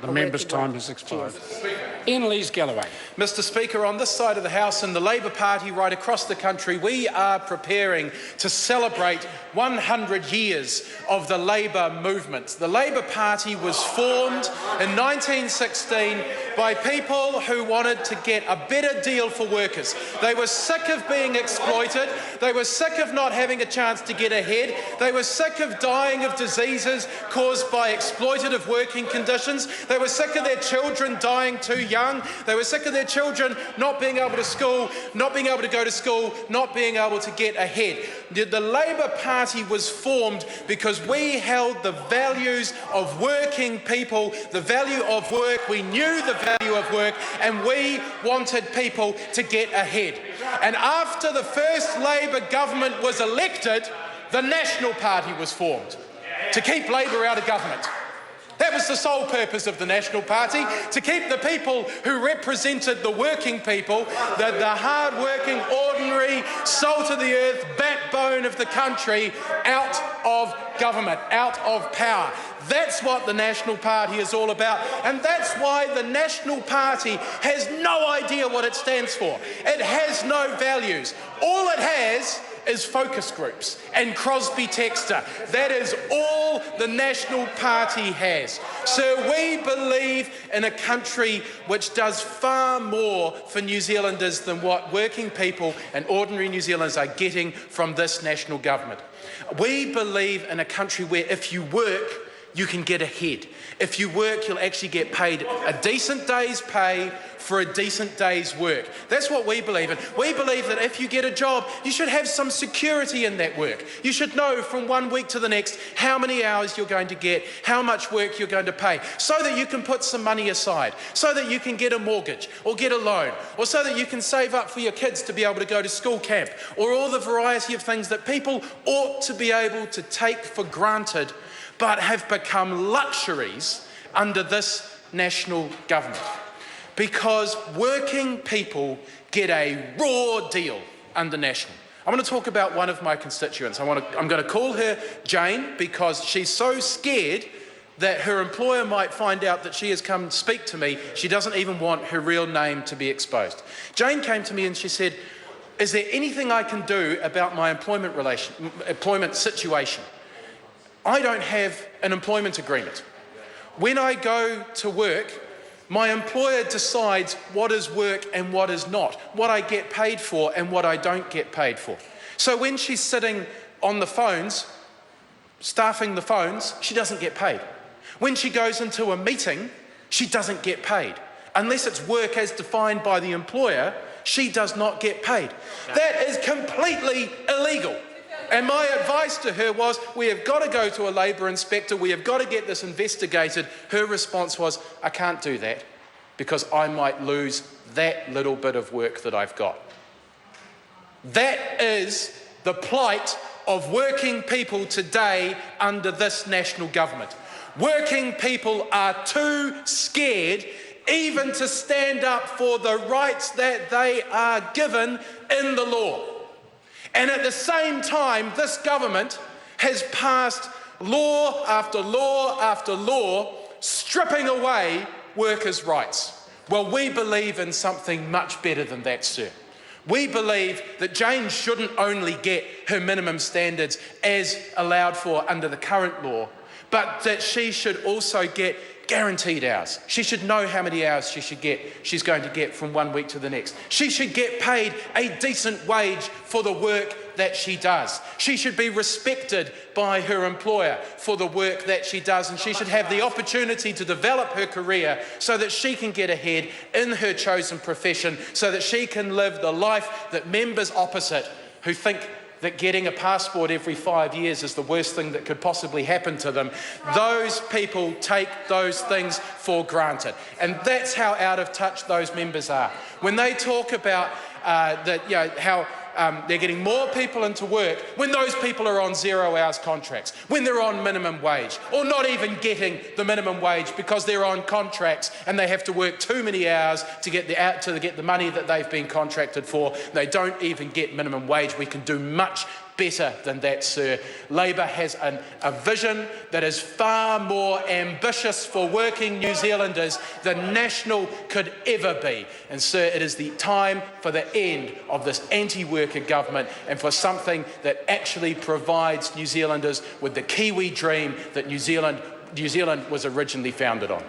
The member's time has expired. In Lees-Galloway. Mr Speaker, on this side of the House and the Labor Party right across the country, we are preparing to celebrate 100 years of the Labor movement. The Labor Party was formed in 1916 by people who wanted to get a better deal for workers. They were sick of being exploited. They were sick of not having a chance to get ahead. They were sick of dying of diseases caused by exploitative working conditions. They were sick of their children dying too young. They were sick of their children not being able to school, not being able to go to school, not being able to get ahead. The Labor Party was formed because we held the values of working people, the value of work. We knew the value of work, and we wanted people to get ahead. And after the first Labor government was elected, the National Party was formed to keep Labor out of government. That was the sole purpose of the National Party, to keep the people who represented the working people, the hard-working, ordinary, salt-of-the-earth backbone of the country, out of government, out of power. That's what the National Party is all about, and that's why the National Party has no idea what it stands for. It has no values. All it has is focus groups and Crosby Textor. That is all the National Party has. So we believe in a country which does far more for New Zealanders than what working people and ordinary New Zealanders are getting from this national government. We believe in a country where if you work, you can get ahead. If you work, you'll actually get paid a decent day's pay for a decent day's work. That's what we believe in. We believe that if you get a job, you should have some security in that work. You should know from one week to the next how many hours you're going to get, how much work you're going to pay, so that you can put some money aside, so that you can get a mortgage or get a loan, or so that you can save up for your kids to be able to go to school camp, or all the variety of things that people ought to be able to take for granted but have become luxuries under this national government. Because working people get a raw deal under National. I want to talk about one of my constituents. I'm going to call her Jane, because she's so scared that her employer might find out that she has come to speak to me. She doesn't even want her real name to be exposed. Jane came to me and she said, "Is there anything I can do about my employment situation? I don't have an employment agreement. When I go to work, my employer decides what is work and what is not, what I get paid for and what I don't get paid for. So when she's sitting on the phones, staffing the phones, she doesn't get paid. When she goes into a meeting, she doesn't get paid. Unless it's work as defined by the employer, she does not get paid. That is completely illegal. And my advice to her was, we have got to go to a Labor inspector, we have got to get this investigated. Her response was, I can't do that because I might lose that little bit of work that I've got. That is the plight of working people today under this national government. Working people are too scared even to stand up for the rights that they are given in the law. And at the same time, this government has passed law after law after law, stripping away workers' rights. Well, we believe in something much better than that, sir. We believe that Jane shouldn't only get her minimum standards as allowed for under the current law, but that she should also get guaranteed hours. She should know how many hours she's going to get from one week to the next. She should get paid a decent wage for the work that she does. She should be respected by her employer for the work that she does, and she should have the opportunity to develop her career so that she can get ahead in her chosen profession, so that she can live the life that members opposite who think that getting a passport every 5 years is the worst thing that could possibly happen to them. Those people take those things for granted. And that's how out of touch those members are. When they talk about how they're getting more people into work when those people are on 0 hours contracts, when they're on minimum wage, or not even getting the minimum wage because they're on contracts and they have to work too many hours to get the money that they've been contracted for. They don't even get minimum wage. We can do much better than that, sir. Labour has a vision that is far more ambitious for working New Zealanders than National could ever be. And, sir, it is the time for the end of this anti-worker government and for something that actually provides New Zealanders with the Kiwi dream that New Zealand was originally founded on.